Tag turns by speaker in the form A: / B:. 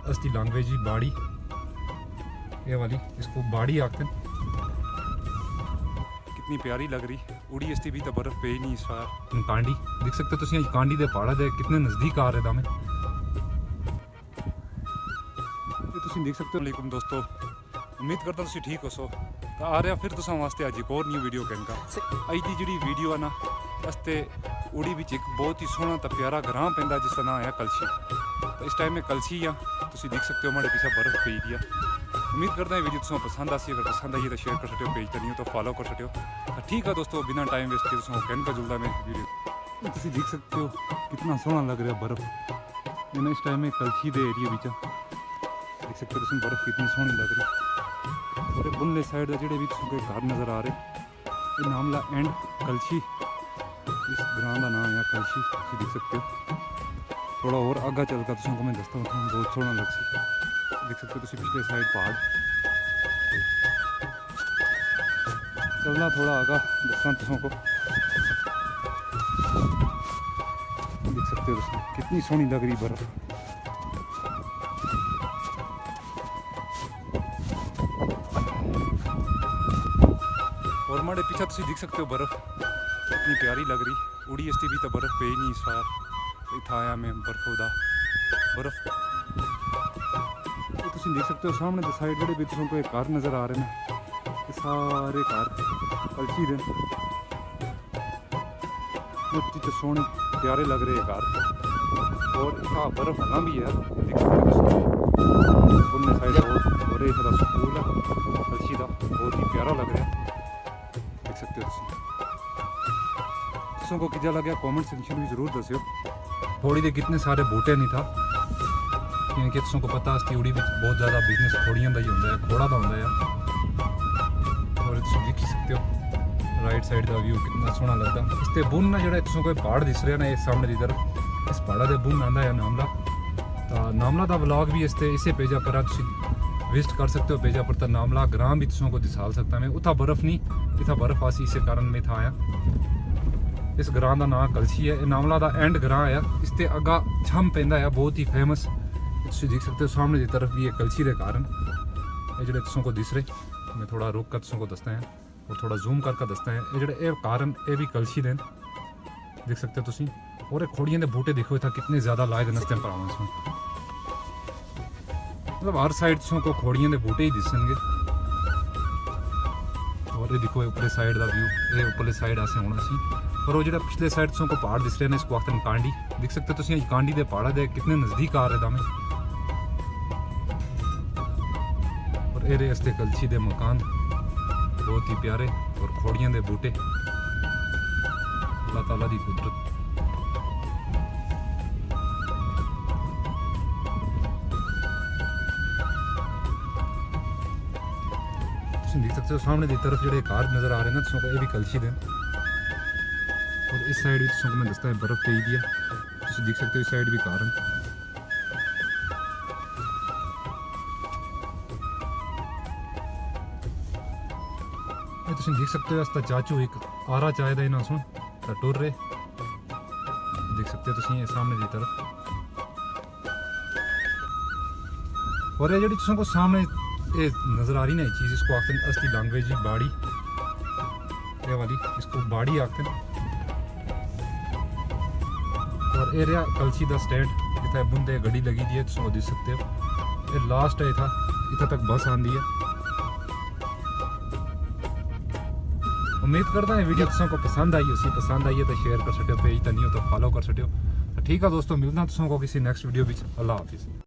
A: असली लैंग्वेज ही बाड़ी, ये वाली इसको बाड़ी आखते हैं।
B: कितनी प्यारी लग रही, उड़ी इसकी भी तो बर्फ पे ही नहीं इस बार।
A: कांडी देख सकते हो तुम, कांडी दे पहाड़ा दे कितने नज़दीक आ रहे दमे।
B: तुम देख सकते हो। वालेकुम दोस्तों, उम्मीद करता तुम ठीक हो सो। तो आ रहा फिर तुम वास्ते अज एक और न्यू वीडियो कहना। अज की जी वीडियो है ना, रस्ते उड़ी विच एक बहुत ही सोहना तो प्यारा ग्रां पैंदा जिसका नाम है कलशी। तो इस टाइम में कलशी आ, तुम देख सकते हो हमारे पीछे बर्फ पई दी है। उम्मीद करता है वीडियो तुम पसंद आसी, अगर पसंद आई तो शेयर कर सकते हो, पेज तो नहीं हो तो फॉलो कर सकते हो। तो ठीक है दोस्तों, बिना टाइम वेस्ट किए तुम कहन का जुलदा में वीडियो तुम देख सकते हो कितना सोहना लग रहा बर्फ। इस टाइम में कलशी के एरिया देख सकते हो तुम, बर्फ कितनी सोहनी लग रही। और बुनले साइड का जोड़े भी कोई घर नज़र आ रहे, ये नामला एंड कलशी, इस ग्रां का नाम है कलशी। तुम देख सकते हो थोड़ा और आगा चल कर तुमको मैं दसता हूँ, बहुत सोहना लग सी। देख सकते हो तुम पिछले साइड पहाड़, चलना थोड़ा आगा दसा तुमको। देख सकते हो तुम कितनी सोहनी लग रही बर्फ। और हमारे पीछे तुम देख सकते हो बर्फ कितनी प्यारी लग रही, उड़ी इसकी भी तो बर्फ पे ही नहीं इस बार। इतना आया मैं बर्फ बर्फ तो तुम देख सकते हो सामने तो साइड जोड़े भी तुमको एक घर नज़र आ रहे हैं, ये सारे घर कलशी दे बहुत ही सोहने प्यारे लग रहे घर। और इतना बर्फ हला भी है, देख सकते हो साइड और एक स्कूल है कलशी का, बहुत ही प्यारा लग रहा है। देख सकते हो तुमको किजा लग गया, कमेंट सेक्शन में जरूर दसियो।
A: थोड़ी दे कितने सारे बूटे नहीं था, क्योंकि तुमको पता है उड़ी बहुत ज़्यादा बिजनेस थोड़ियां का ही होता है, खोड़ा का होता है। और तुम देख ही सकते हो राइट साइड का व्यू कितना सोहना लगता। इससे बुन ना जो तुमको पहाड़ दिस रहा ना, इस सामने की तरफ इस पहाड़ा के बुन आता है नामला। तो नामला का व्लॉग भी इसे पेजा पर विजिट कर सकते हो। पेजा पर तो नामला ग्रां भी तुमको दिसाल सकता मैं, उतना बर्फ नहीं, इतना बर्फ आसी, इस कारण मैं था आया। इस ग्रां का नाम कलशी है, नामला का एंड ग्रां है। इससे अगा छम पैंदा है, बहुत ही फेमस। तुम देख सकते हो सामने की तरफ भी ये कलशी के कारण ये जो तुमको दिस रहे, मैं थोड़ा रुक कर तुमको दसता है और थोड़ा जूम करके दसता है। ये जो कारण ये भी कलशी देन देख सकते हो तुम। और खोड़ियां के बूटे देखो इतना कितने ज़्यादा लाए देने पर आवाज, मतलब हर साइड तुमको खोड़ियां के बूटे ही दिसणगे। और ये देखो ऊपरले साइड का व्यू, ये ऊपरले साइड ऐसे होना सी। और वो जो पिछले साइड तुमको पहाड़ दिस रहे हैं, इसको आखते हैं कांडी। देख सकते हो तुम कांडी के पहाड़ा दे कितने नज़दीक आ रहे दमे। और ये रस्ते कलशी के मकान बहुत ही प्यारे, और खोड़ियां के बूटे, अल्लाह ताला की कुदरत। देख सकते हो सामने की तरफ जो कार नज़र आ रहे हैं ना तुमको, ये भी कलशी दें। और इस साइड भी तुमको मैं दसता है बर्फ पे ही दिया, तुम देख सकते हो इस साइड भी कार। तुम देख सकते हो रास्ता चाचू एक आरा चाय का ना सुन टुर रहे, देख सकते हो तुम ये सामने की तरफ। और ये जी तुमको सामने ये नज़र आ रही ना ये चीज़, इसको आखते हैं असली लैंग्वेज ही बाड़ी, ये वाली इसको बाड़ी आखते हैं। और एरिया कलशी का स्टैंड जितना बुंदे गड्डी लगी दी है, तुम देख सकते हो। ये लास्ट है था, इतना तक बस आती है। उम्मीद करता है वीडियो तुमको पसंद आई, उसी पसंद आई है तो शेयर कर सकते हो, पेज तो नहीं हो तो फॉलो कर सकते हो। तो ठीक है दोस्तों, मिलना तुमको किसी नेक्स्ट वीडियो में। अल्लाह हाफिज़।